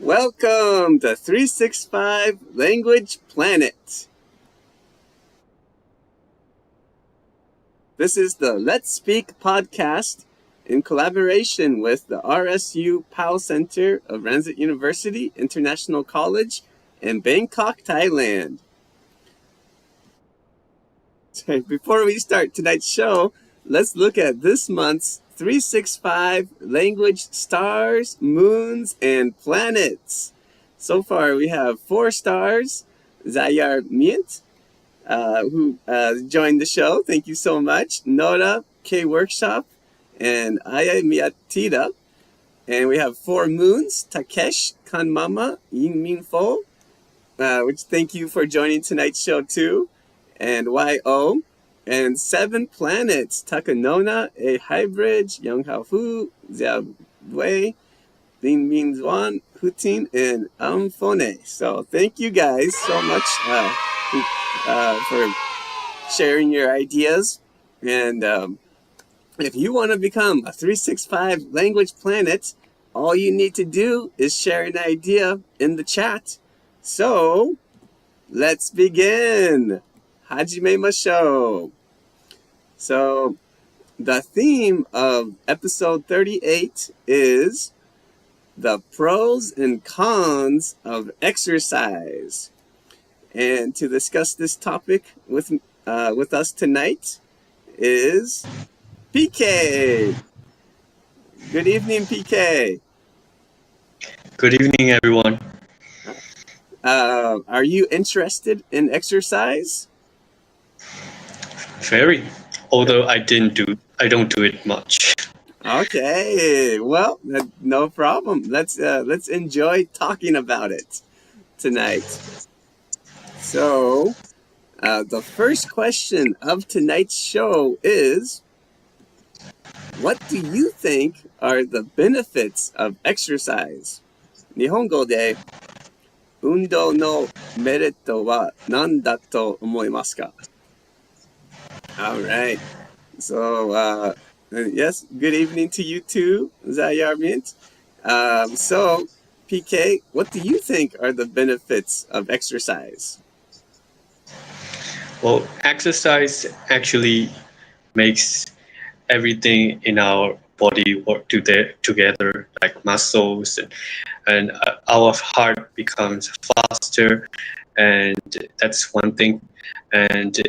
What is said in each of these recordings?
Welcome to 365 Language Planet. This is the Let's Speak podcast in collaboration with the RSU PAL Center of Ransit University International College in Bangkok, Thailand. So before we start tonight's show, let's look at this month's 365 language stars, moons, and planets. So far, we have 4 stars. Zayar Mint, who joined the show. Thank you so much. Nora K Workshop and Aya Miyatida. And we have 4 moons. Takesh, Kanmama, Yingmin Fo, which thank you for joining tonight's show too. And YO. And 7 planets, Takanona, A Hybrid, Yonghao Fu, Ziaowei, Lin Min Zhuan, Hutin, and Amphone. So thank you guys so much for sharing your ideas. And if you want to become a 365 language planet, all you need to do is share an idea in the chat. So let's begin. Hajimemashou. So the theme of episode 38 is the pros and cons of exercise. And to discuss this topic with us tonight is PK. Good evening, PK. Good evening, everyone. Are you interested in exercise? Very. Although I don't do it much. Okay, well, no problem. Let's enjoy talking about it tonight. So, the first question of tonight's show is, what do you think are the benefits of exercise? 日本語で運動のメリットは何だと思いますか? All right. So, yes, good evening to you too, Zayar Mint. So, PK, what do you think are the benefits of exercise? Well, exercise actually makes everything in our body work together, like muscles, and our heart becomes faster, and that's one thing. And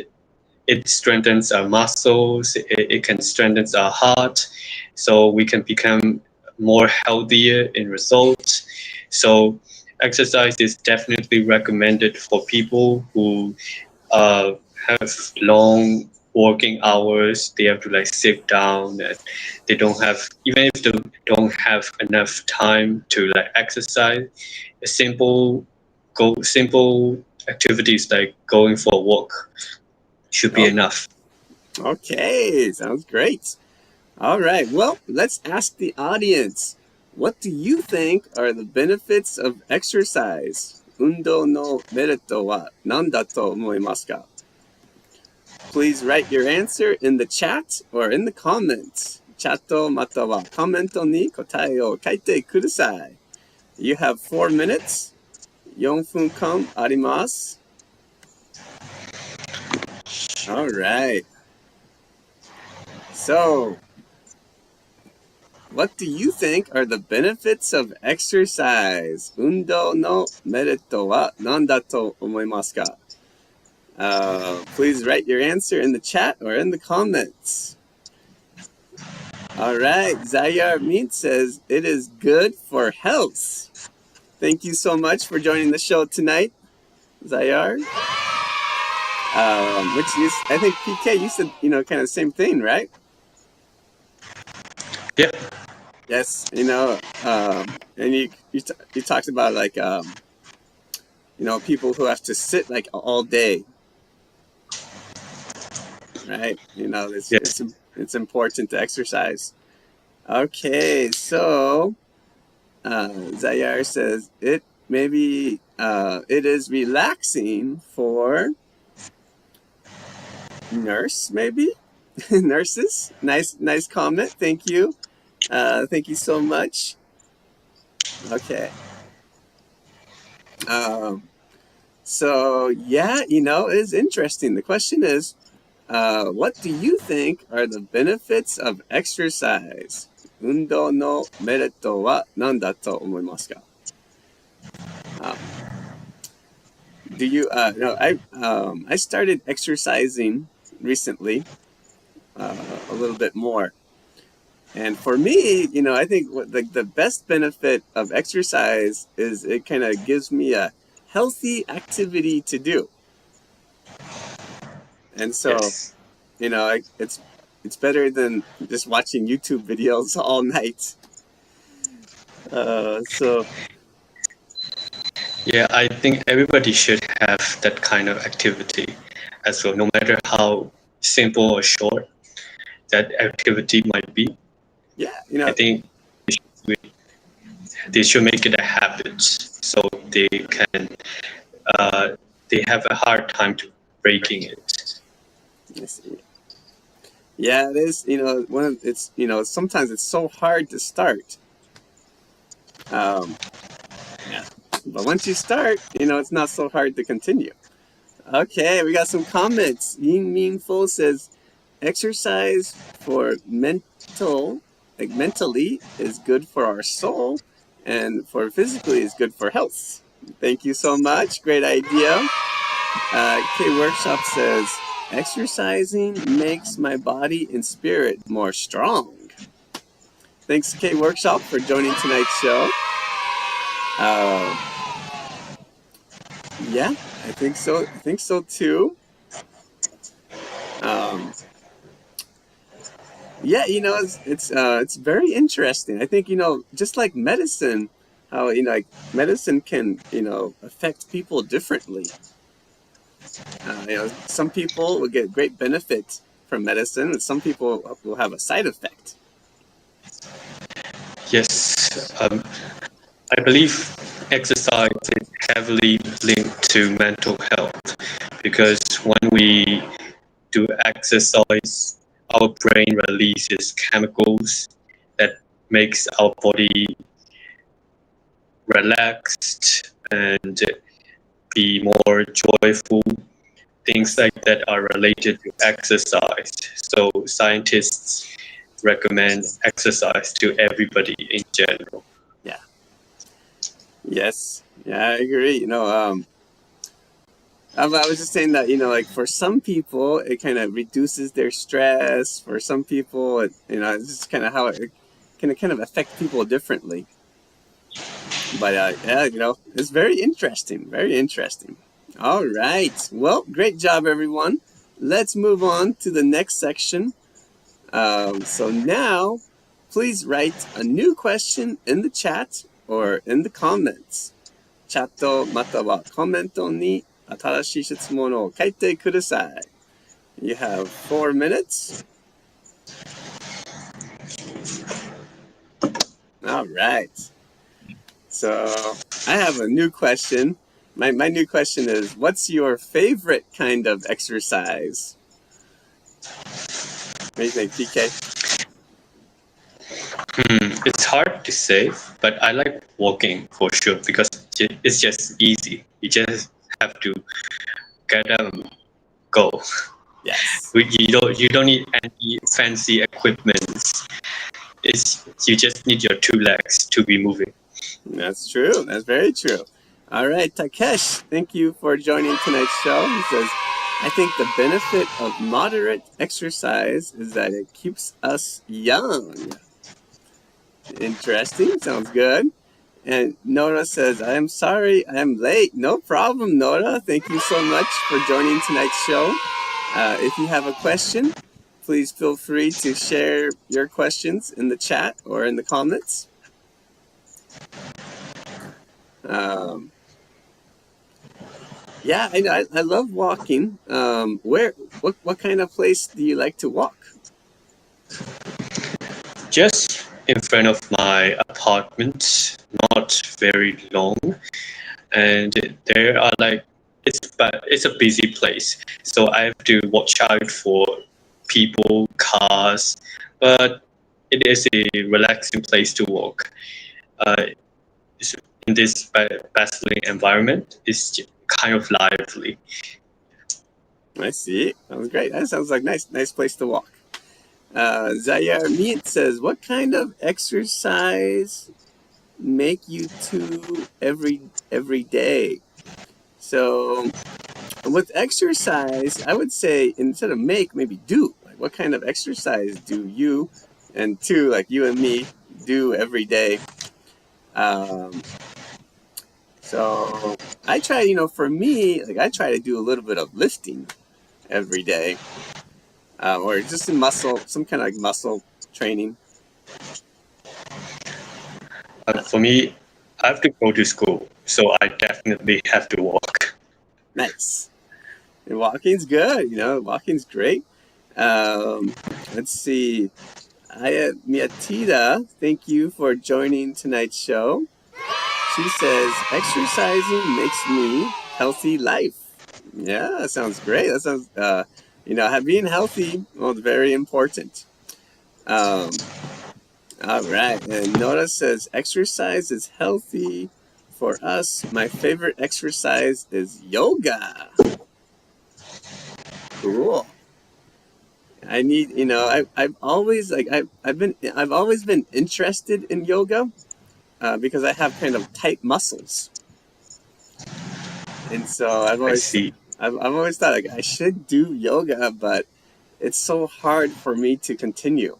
it strengthens our muscles, it can strengthen our heart, so we can become more healthier in results. So exercise is definitely recommended for people who have long working hours. They have to sit down, and they don't have, even if they don't have enough time to exercise, simple activities like going for a walk should be enough. Okay, sounds great. All right, well, let's ask the audience. What do you think are the benefits of exercise? 運動のメリットは何だと思いますか? Please write your answer in the chat or in the comments. チャットまたはコメントに答えを書いてください. You have 4 minutes. 4分間あります. All right. So, what do you think are the benefits of exercise? 運動のメリットは何だと思いますか? Please write your answer in the chat or in the comments. All right. Zayar Meat says it is good for health. Thank you so much for joining the show tonight, Zayar. Which is, I think, PK, you said, kind of the same thing, right? Yeah. Yes, and you talked about people who have to sit all day, right? It's important to exercise. Okay, so Zayar says it is relaxing for nurse, maybe nurses. Nice comment. Thank you. Thank you so much. Okay. So yeah, it's interesting. The question is, what do you think are the benefits of exercise? 運動のメリットは何だと思いますか? Do you no I started exercising recently a little bit more, and for me, I think the best benefit of exercise is it kind of gives me a healthy activity to do, and so Yes. it's better than just watching YouTube videos all night. So Yeah, I think everybody should have that kind of activity as well, no matter how simple or short that activity might be. yeah, I think they should make it a habit so they can they have a hard time to breaking it. I see. Yeah, it is. It's sometimes it's so hard to start. Yeah, but once you start, it's not so hard to continue. Okay, we got some comments. Yin Min Fo says, exercise for mentally is good for our soul, and for physically is good for health. Thank you so much. Great idea. K Workshop says, exercising makes my body and spirit more strong. Thanks, K Workshop, for joining tonight's show. Yeah, I think so. I think so too. Yeah, it's very interesting. I think just like medicine, how like medicine can affect people differently. Some people will get great benefit from medicine, and some people will have a side effect. Yes, I believe exercise is heavily linked to mental health because when we do exercise, our brain releases chemicals that makes our body relaxed and be more joyful. Things like that are related to exercise. So scientists recommend exercise to everybody in general. Yeah. Yes. Yeah, I agree. I was just saying that, like for some people, it kind of reduces their stress. For some people, it's just kind of how it can kind of affect people differently. But yeah, it's very interesting. Very interesting. All right. Well, great job, everyone. Let's move on to the next section. So now, please write a new question in the chat or in the comments. チャットまたはコメントに新しい質問を書いてください. You have 4 minutes. All right. So I have a new question. My new question is, what's your favorite kind of exercise? What do you think, PK? It's hard to say, but I like walking for sure because it's just easy. You just have to get up and go. Yes. You don't need any fancy equipment. You just need your 2 legs to be moving. That's true. That's very true. All right, Takesh, thank you for joining tonight's show. He says, I think the benefit of moderate exercise is that it keeps us young. Interesting. Sounds good. And Nora says, I am sorry I am late. No problem, Nora. Thank you so much for joining tonight's show. If you have a question, please feel free to share your questions in the chat or in the comments. Yeah, I love walking. What kind of place do you like to walk? Just in front of my apartment, not very long, and there are it's a busy place, so I have to watch out for people, cars, but it is a relaxing place to walk. in this bustling environment is kind of lively. I see. That was great. That sounds like nice place to walk. Zayar Meet says, what kind of exercise make you do every day? So with exercise, I would say instead of make, maybe do. Like, what kind of exercise do you and two, like you and me, do every day? So I try, for me, like I try to do a little bit of lifting every day, or just some kind of like muscle training. For me, I have to go to school, so I definitely have to walk. Nice. And walking's good, walking's great. Let's see. Miyatida, thank you for joining tonight's show. She says, exercising makes me healthy life. Yeah, that sounds great. That sounds, being healthy, well, it's very important. All right. And Nora says, exercise is healthy for us. My favorite exercise is yoga. Cool. I need, I've always been interested in yoga because I have kind of tight muscles. And so I've always thought like I should do yoga, but it's so hard for me to continue.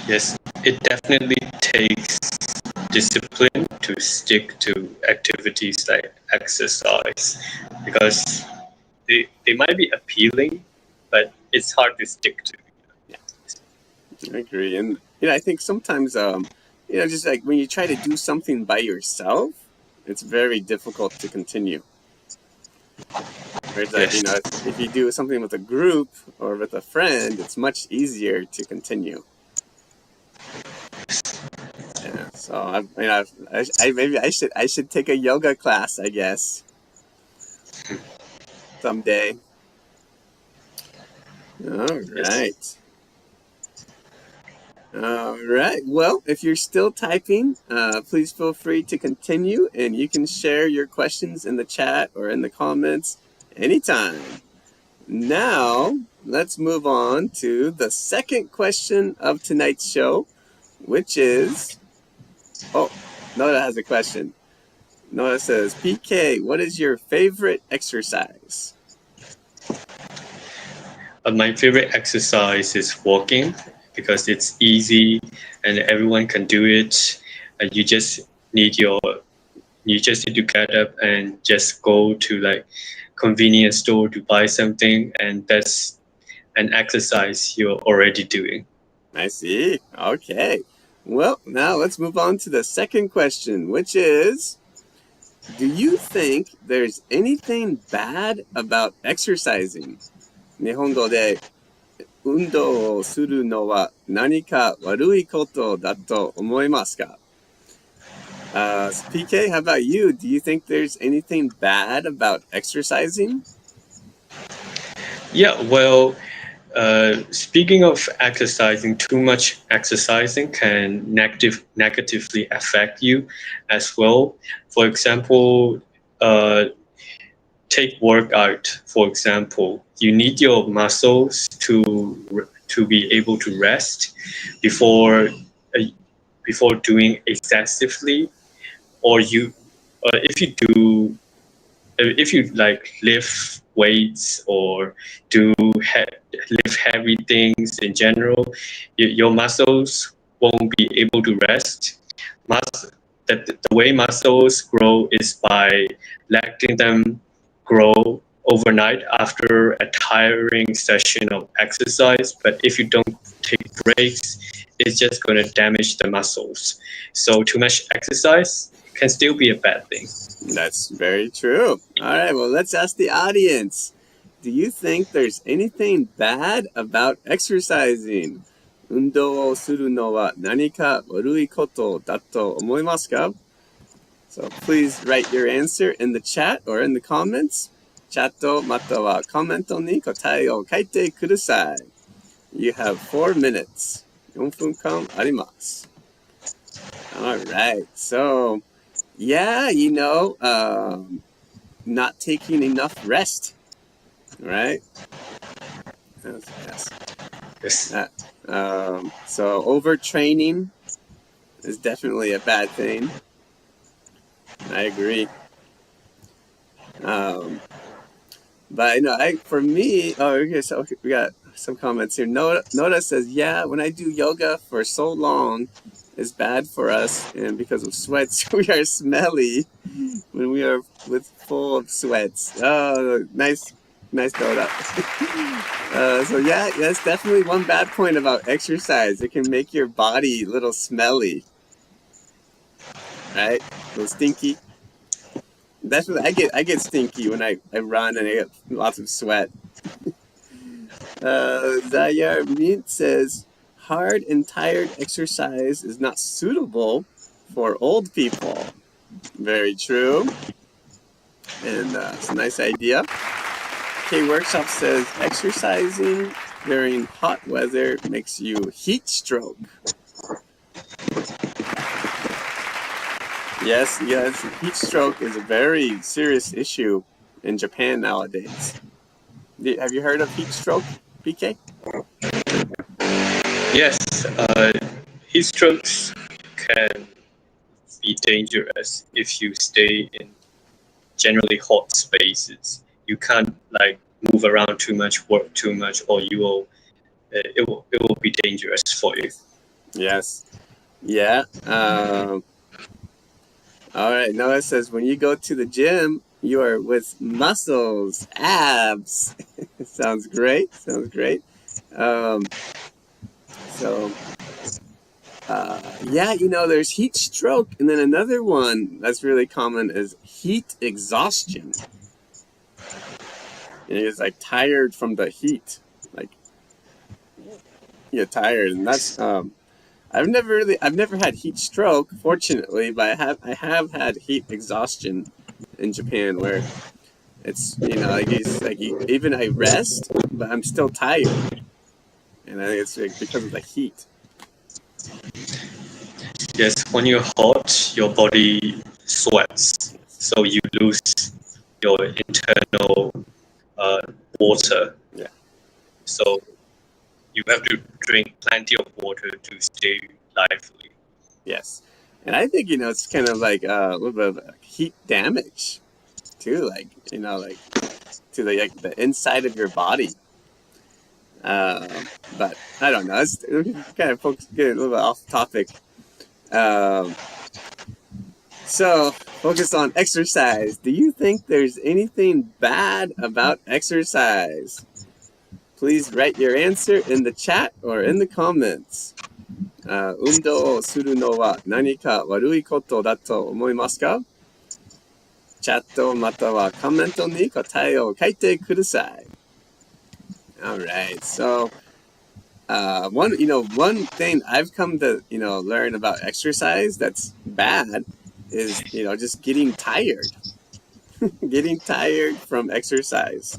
Yes, it definitely takes discipline to stick to activities like exercise because they might be appealing, but it's hard to stick to. Yeah, I agree. And I think sometimes just like when you try to do something by yourself, it's very difficult to continue. Whereas, if you do something with a group or with a friend, it's much easier to continue. Yeah, so I should take a yoga class, I guess, someday. All right. All right. Well, if you're still typing, please feel free to continue, and you can share your questions in the chat or in the comments anytime. Now, let's move on to the second question of tonight's show, which is, Noah has a question. Noah says, PK, what is your favorite exercise? My favorite exercise is walking because it's easy and everyone can do it. And you just need to get up and just go to like convenience store to buy something, and that's an exercise you're already doing. I see. Okay. Well, now let's move on to the second question, which is, do you think there's anything bad about exercising? 日本語で運動をするのは何か悪いことだと思いますか? PK, how about you? Do you think there's anything bad about exercising? Yeah, well, speaking of exercising, too much exercising can negatively affect you as well. For example, take workout, for example. You need your muscles to be able to rest before doing excessively, or if you like lift weights or lift heavy things in general, your muscles won't be able to rest. The way muscles grow is by letting them grow overnight after a tiring session of exercise. But if you don't take breaks, it's just going to damage the muscles. So too much exercise can still be a bad thing. That's very true. All right, well, let's ask the audience. Do you think there's anything bad about exercising? 運動をするのは何か悪いことだと思いますか? So please write your answer in the chat or in the comments. チャットまたはコメントに答えを書いてください. You have 4 minutes. 4分間あります. All right. So, yeah, not taking enough rest, right? Yes. Yes. So overtraining is definitely a bad thing. I agree. But for me, okay, so we got some comments here. Noda says, yeah, when I do yoga for so long, it's bad for us, and because of sweats, we are smelly when we are full of sweats. Oh, nice Noda. So yeah, that's definitely one bad point about exercise. It can make your body a little smelly, right? A little stinky. That's what I get stinky when I run and I get lots of sweat. Zayar Mint says, hard and tired exercise is not suitable for old people. Very true. And it's a nice idea. K Workshop says, exercising during hot weather makes you heat stroke. Yes, heat stroke is a very serious issue in Japan nowadays. Have you heard of heat stroke, PK? Yes, heat strokes can be dangerous if you stay in generally hot spaces. You can't move around too much, work too much, or it will be dangerous for you. Yes. Yeah. All right. Noah says, when you go to the gym, you are with muscles, abs. Sounds great. There's heat stroke. And then another one that's really common is heat exhaustion. It's tired from the heat. You're tired. And that's, I've never had heat stroke, fortunately, but I have had heat exhaustion in Japan where it's, even I rest, but I'm still tired. And I think it's because of the heat. Yes, when you're hot, your body sweats, so you lose your internal water. Yeah. So you have to drink plenty of water to stay lively. Yes. And I think, it's kind of like a little bit of heat damage too, to the inside of your body. But I don't know. It's kind of get a little bit off topic. So focus on exercise. Do you think there's anything bad about exercise? Please write your answer in the chat or in the comments. 運動をするのは何か悪いことだと思いますか？チャットまたはコメントに答えを書いてください。Alright, so one thing I've come to learn about exercise that's bad is just getting tired. Getting tired from exercise.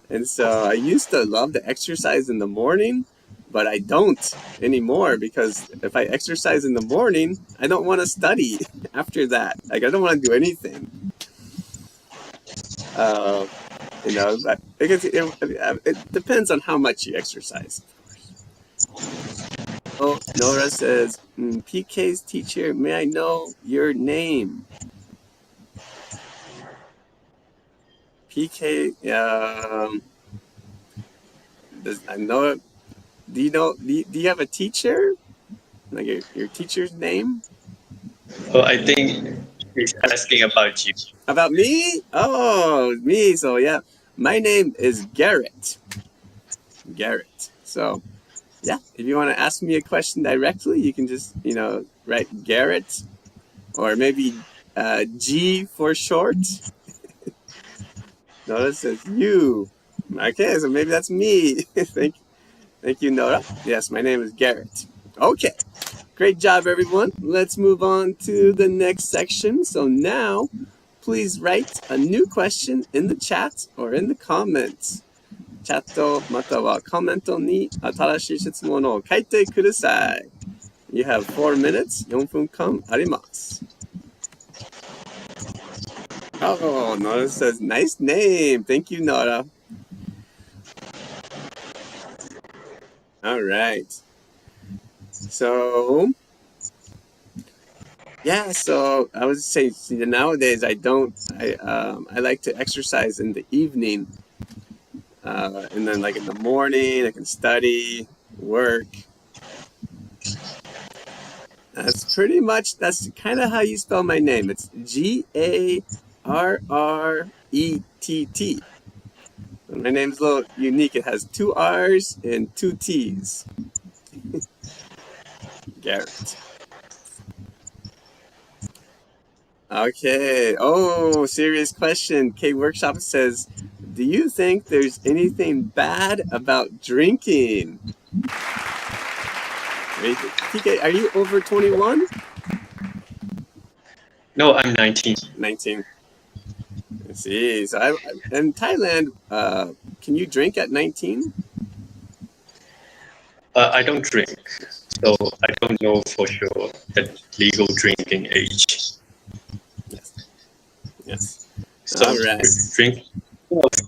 And so I used to love to exercise in the morning, but I don't anymore because if I exercise in the morning, I don't want to study after that. I don't want to do anything. But because it depends on how much you exercise, of course. Oh, Nora says, PK's teacher, may I know your name? PK, do you have a teacher? Like your teacher's name? Oh, I think he's asking about you. About me? Oh, me. So yeah, my name is Garrett. So yeah, if you want to ask me a question directly, you can just write Garrett, or maybe G for short. Nora says you. Okay, so maybe that's me. Thank you, Nora. Yes, my name is Garrett. Okay, great job, everyone. Let's move on to the next section. So now, please write a new question in the chat or in the comments. チャットまたはコメントに新しい質問を書いてください。You have 4 minutes. 4分間あります。Oh, Nora says, nice name. Thank you, Nora. All right. So, yeah, so I was saying nowadays I like to exercise in the evening. And then like in the morning, I can study, work. That's kind of how you spell my name. It's Garrett. My name's a little unique. It has 2 R's and 2 T's. Garrett. Okay. Oh, serious question. K Workshop says, do you think there's anything bad about drinking? TK, are you over 21? No, I'm 19. 19. I see. So in Thailand, can you drink at 19? I don't drink, so I don't know for sure the legal drinking age. Yes. So All right.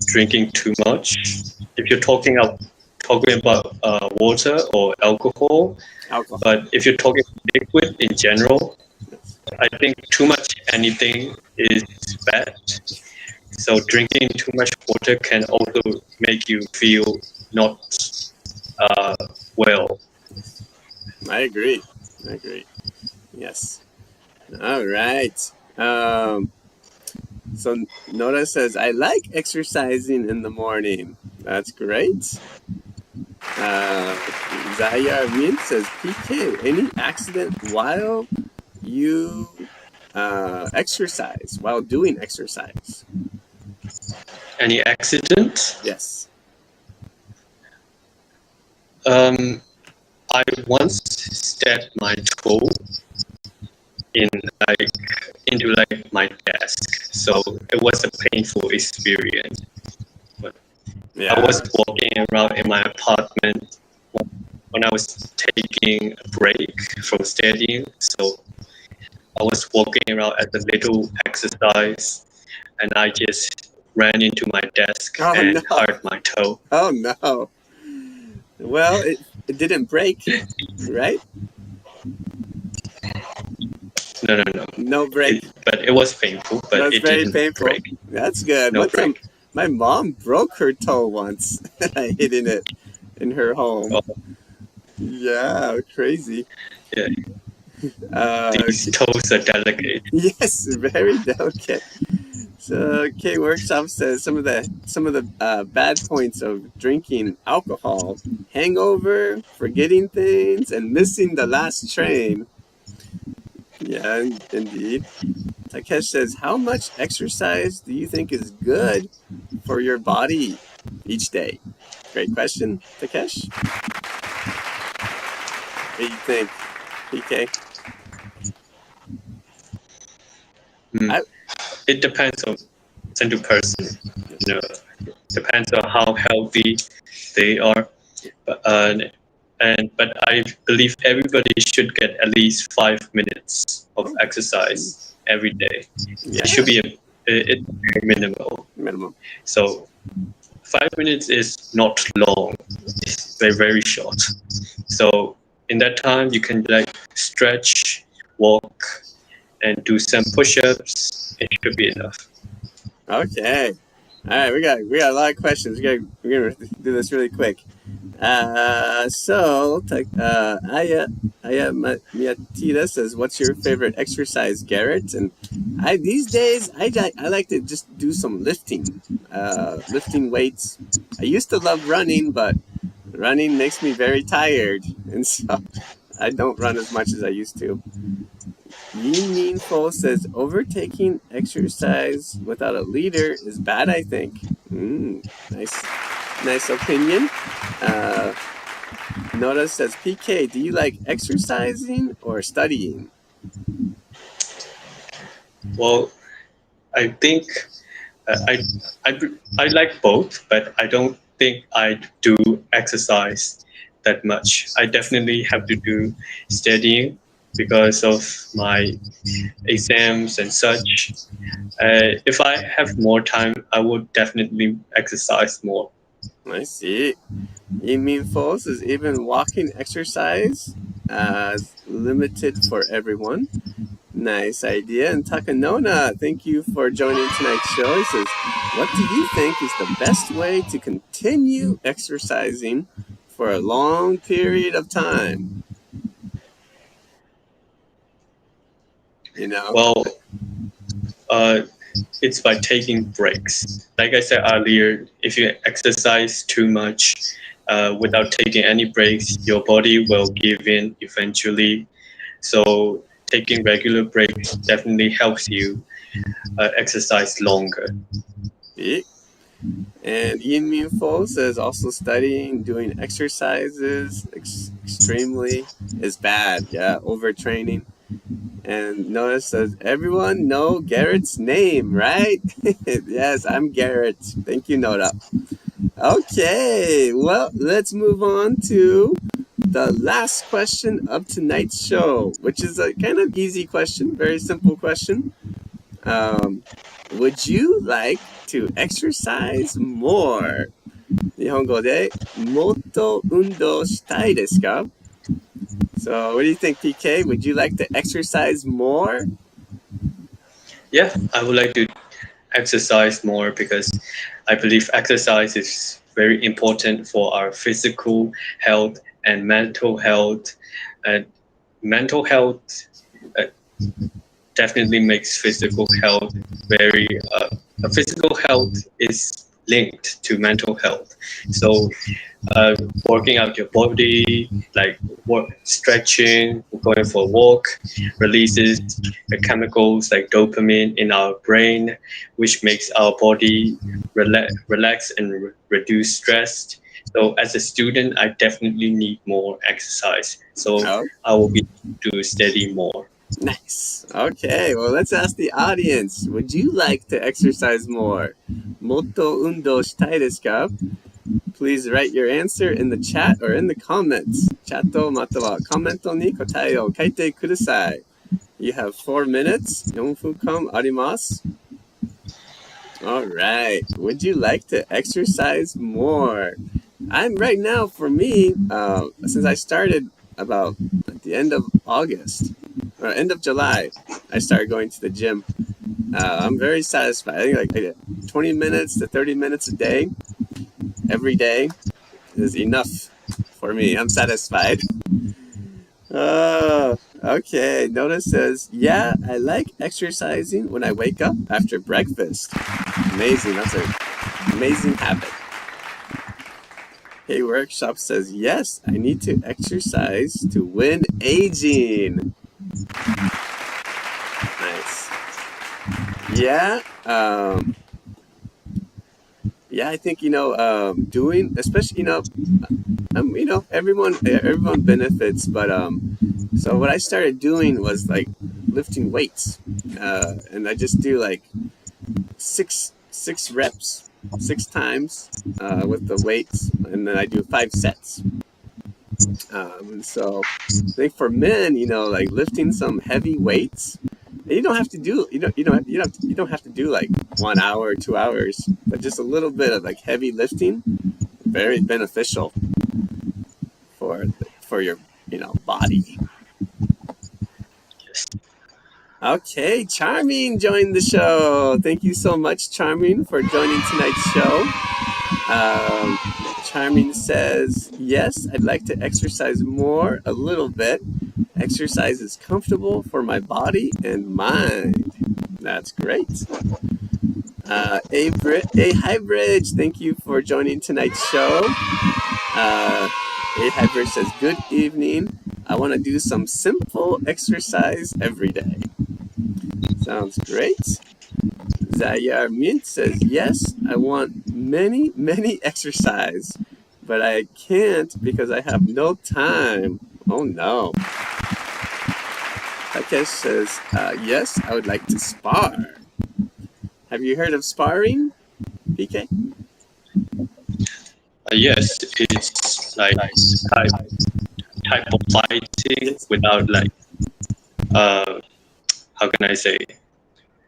drinking too much. If you're talking about water or alcohol, but if you're talking liquid in general, I think too much anything is bad. So drinking too much water can also make you feel not well. I agree. Yes. All right. So Nora says, I like exercising in the morning. That's great. Zahia Amin says, PK, any accident while you exercise, while doing exercise? Any accident? Yes. I once stepped my toe into my desk, so it was a painful experience. But I was walking around in my apartment when I was taking a break from studying, so I was walking around at a little exercise, and I just ran into my desk and hurt my toe. Oh no! Well, it didn't break, right? No. No break. But it was painful. But it very didn't painful. break. That's good. No break. My mom broke her toe once hitting it in her home. Oh. Yeah, crazy. Yeah. These toes are delicate. Yes, very delicate. So K Workshop says some of the bad points of drinking alcohol: hangover, forgetting things, and missing the last train. Yeah, indeed. Takesh says, how much exercise do you think is good for your body each day? Great question, Takesh. What do you think, PK? It depends on person to person. Depends on how healthy they are. But I believe everybody should get at least 5 minutes of exercise every day. Yeah. It should be it's minimal. So 5 minutes is not long. It's very, very short. So in that time, you can stretch, walk, and do some push-ups. It should be enough. Okay. All right, we got a lot of questions. We're gonna do this really quick. Aya Miyatita says, "What's your favorite exercise, Garrett?" And these days I like to just do some lifting weights. I used to love running, but running makes me very tired, and so I don't run as much as I used to. Yin Min Fo says, overtaking exercise without a leader is bad, I think. Nice opinion. Nora says, PK, do you like exercising or studying? Well, I think I like both, but I don't think I do exercise that much. I definitely have to do studying because of my exams and such. If I have more time, I would definitely exercise more. I see. Iminfo says even walking exercise limited for everyone. Nice idea. And Takanona, thank you for joining tonight's show. He says, what do you think is the best way to continue exercising for a long period of time? You know? Well, it's by taking breaks. Like I said earlier, if you exercise too much without taking any breaks, your body will give in eventually. So taking regular breaks definitely helps you exercise longer. Yeah. And Ian Minfo says also studying, doing exercises extremely is bad. Yeah, overtraining. And Noah says, everyone know Garrett's name, right? Yes, I'm Garrett. Thank you, Noah. Okay, well, let's move on to the last question of tonight's show, which is a kind of easy question, very simple question. Would you like to exercise more? 日本語でもっと運動したいですか? So, what do you think, PK? Would you like to exercise more? Yeah, I would like to exercise more because I believe exercise is very important for our physical health and mental health. And mental health definitely makes physical health very physical health is linked to mental health. So working out your body, like stretching, going for a walk, releases the chemicals like dopamine in our brain, which makes our body relax and reduce stress. So as a student, I definitely need more exercise. So I will be able to study more. Nice. Okay, well, let's ask the audience. Would you like to exercise more? もっと運動したいですか? Please write your answer in the chat or in the comments. チャットまたはコメントに答えを書いてください. You have 4 minutes. 4分間あります. All right. Would you like to exercise more? I'm right now, for me, since I started about at the end of August, or end of July, I started going to the gym. I'm very satisfied. I think like 20 minutes to 30 minutes a day, every day, is enough for me. I'm satisfied. Okay. Notice says, yeah, I like exercising when I wake up after breakfast. Amazing. That's an amazing habit. Hey Workshop says, yes, I need to exercise to win aging. Nice. Yeah. Yeah, I think, doing, especially, everyone benefits, but, so what I started doing was like lifting weights, and I just do like six reps, 6 times, with the weights, and then I do 5 sets. So I think for men, like lifting some heavy weights, you don't have to do like 1 hour or 2 hours, but just a little bit of like heavy lifting, very beneficial for your body. Okay, Charming joined the show. Thank you so much, Charming, for joining tonight's show. Charming says, yes, I'd like to exercise more, a little bit. Exercise is comfortable for my body and mind. That's great. Hybrid, thank you for joining tonight's show. Hybrid says, good evening. I want to do some simple exercise every day. Sounds great. Zayar Mint says, yes, I want many exercise, but I can't because I have no time. Oh no. Takesh says, yes, I would like to spar. Have you heard of sparring, PK? Yes, it's like type of fighting without like how can I say?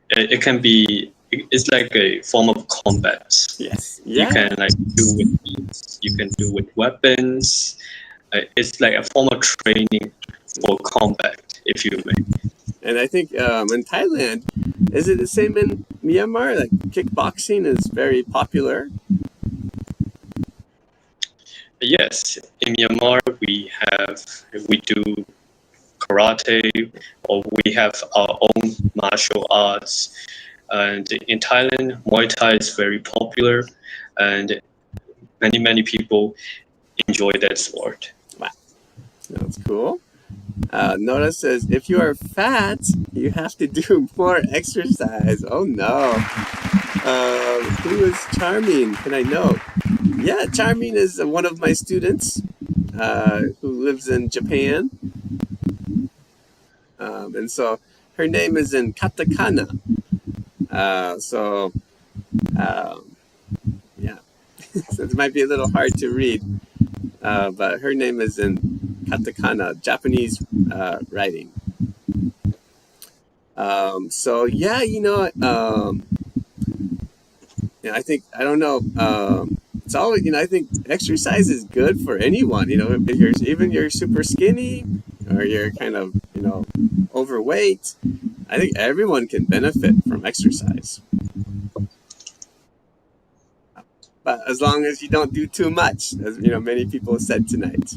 It can be. It's like a form of combat. Yes. You can like you can do with weapons. It's like a form of training for combat, if you may. And I think in Thailand, is it the same in Myanmar? Like kickboxing is very popular. Yes, in Myanmar we do karate, or we have our own martial arts. And in Thailand, Muay Thai is very popular, and many people enjoy that sport. Wow, that's cool. Nora says, if you are fat, you have to do more exercise. Oh no. Who is Charming? Can I know? Yeah, Charming is one of my students who lives in Japan. And so her name is in katakana. Yeah. So it might be a little hard to read, but her name is in katakana, Japanese writing. I think, I don't know, it's always, I think exercise is good for anyone, if you're super skinny or you're kind of, overweight. I think everyone can benefit from exercise. But as long as you don't do too much, as many people said tonight.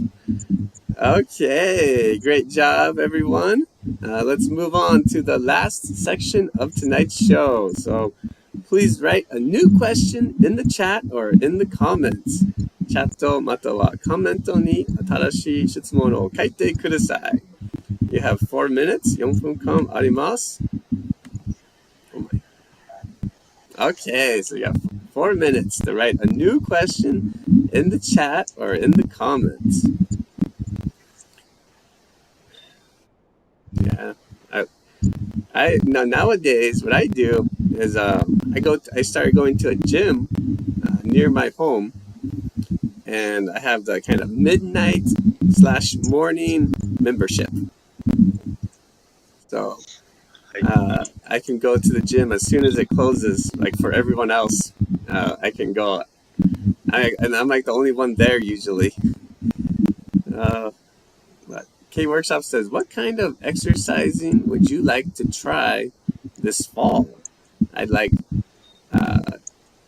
Okay, great job, everyone. Let's move on to the last section of tonight's show. So please write a new question in the chat or in the comments. チャットまたはコメントに新しい質問を書いてください。You have 4 minutes. 4分間あります。Okay, so you have 4 minutes to write a new question in the chat or in the comments. Yeah, nowadays what I do is I started going to a gym near my home, and I have the kind of midnight/morning membership. So I can go to the gym as soon as it closes. Like for everyone else, I can go. And I'm like the only one there usually. But K-Workshop says, what kind of exercising would you like to try this fall? I'd like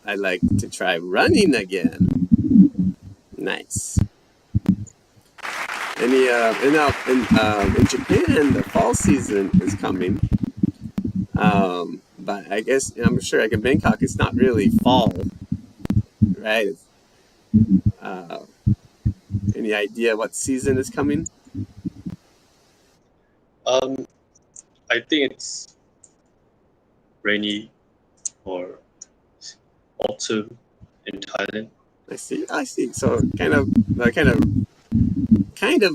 to try running again. Nice. In Japan, the fall season is coming. But I guess, I'm sure like in Bangkok, it's not really fall, right? Any idea what season is coming? I think it's rainy or autumn in Thailand. I see. So kind of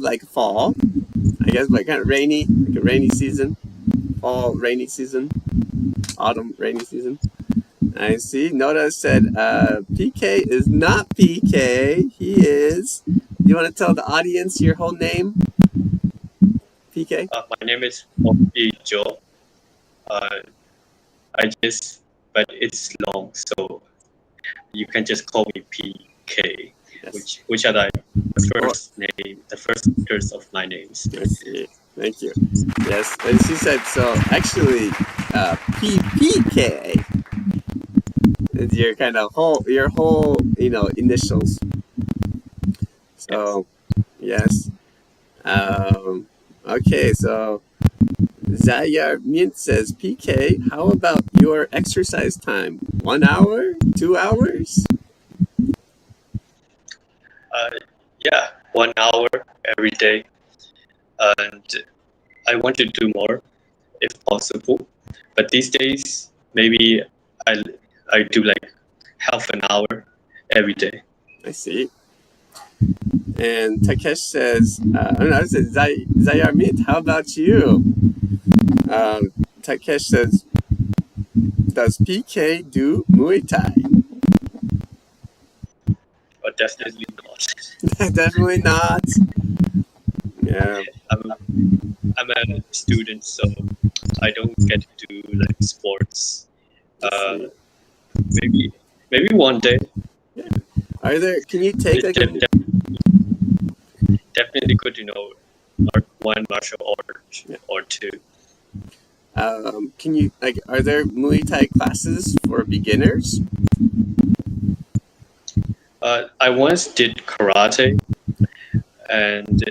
like fall, I guess, but kind of rainy, like a rainy season. Fall, rainy season. Autumn, rainy season. I see. Noda said, PK is not PK. He is. You want to tell the audience your whole name? PK? My name is Joe. But it's long, so you can just call me PK, yes. which are the first letters of my names. I see. Thank you. Yes, and she said, so actually, PPK is your kind of your whole, initials. So, yes. Okay, so Zayar Mint says, PK, how about your exercise time? 1 hour? 2 hours? Yeah, 1 hour every day. And I want to do more if possible. But these days, maybe I do like half an hour every day. I see. And Takesh says, Zayar Mint, how about you? Takesh says, does PK do Muay Thai? definitely not. Definitely not. Yeah. I'm a student, so I don't get to do like sports. Maybe one day. Yeah. Can you take like definitely good to know one martial art or two. Can you are there Muay Thai classes for beginners? I once did karate, and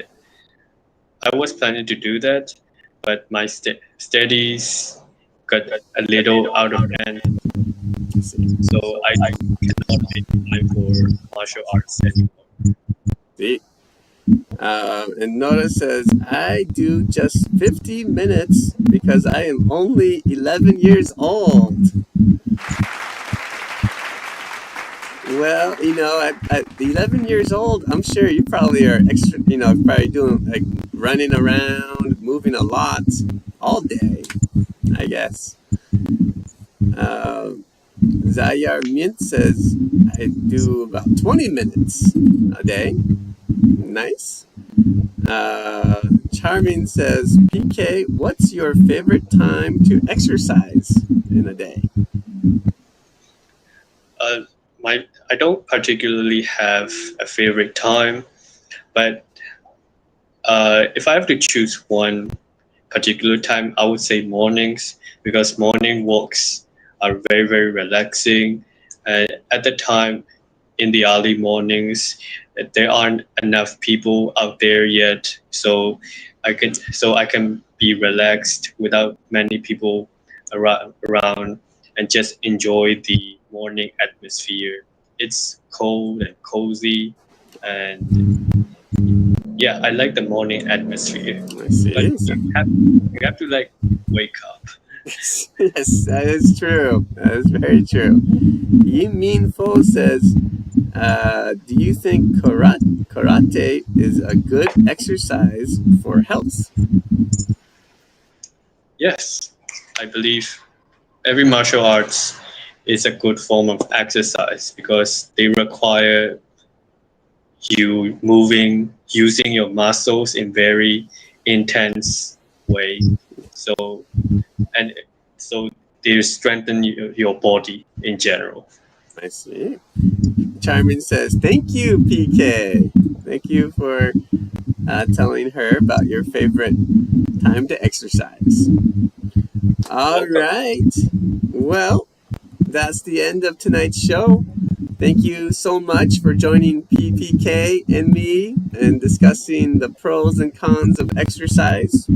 I was planning to do that, but my studies got a little out of hand, so I cannot apply for martial arts anymore. See? And Nora says, I do just 50 minutes because I am only 11 years old. Well, at 11 years old, I'm sure you probably are extra, probably doing like running around, moving a lot all day, I guess. Zayar Mint says, I do about 20 minutes a day. Nice. Charming says, PK, what's your favorite time to exercise in a day? I don't particularly have a favorite time, but if I have to choose one particular time, I would say mornings, because morning walks are very, very relaxing. And at the time, in the early mornings, there aren't enough people out there yet, so I can be relaxed without many people around and just enjoy the morning atmosphere. It's cold and cozy, and yeah, I like the morning atmosphere. I see. But you have to like wake up. Yes, that is true. That is very true. Yimin Fo says, do you think karate is a good exercise for health? Yes, I believe every martial arts is a good form of exercise because they require you moving, using your muscles in very intense way. So they strengthen your body in general. I see. Charmin says, thank you, PK. Thank you for telling her about your favorite time to exercise. All right. Well, that's the end of tonight's show. Thank you so much for joining PPK and me and discussing the pros and cons of exercise.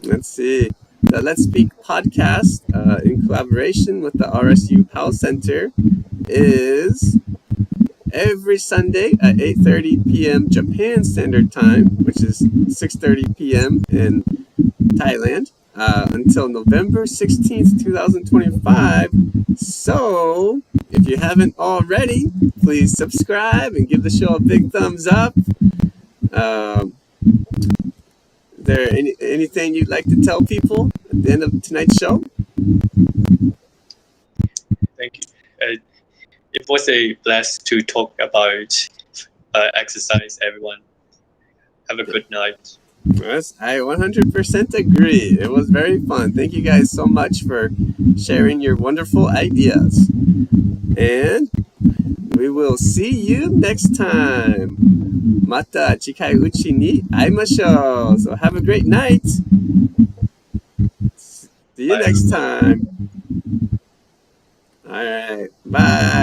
Let's see. The Let's Speak podcast in collaboration with the RSU PAL Center is every Sunday at 8:30 p.m. Japan Standard Time, which is 6:30 p.m. in Thailand, until November 16th, 2025. So, if you haven't already, please subscribe and give the show a big thumbs up. Is there anything you'd like to tell people at the end of tonight's show? Thank you. It was a blast to talk about exercise, everyone. Have a good night. Yes, I 100% agree. It was very fun. Thank you guys so much for sharing your wonderful ideas. And we will see you next time. Mata chikai uchi ni aimashou. So have a great night. See you next time. All right. Bye.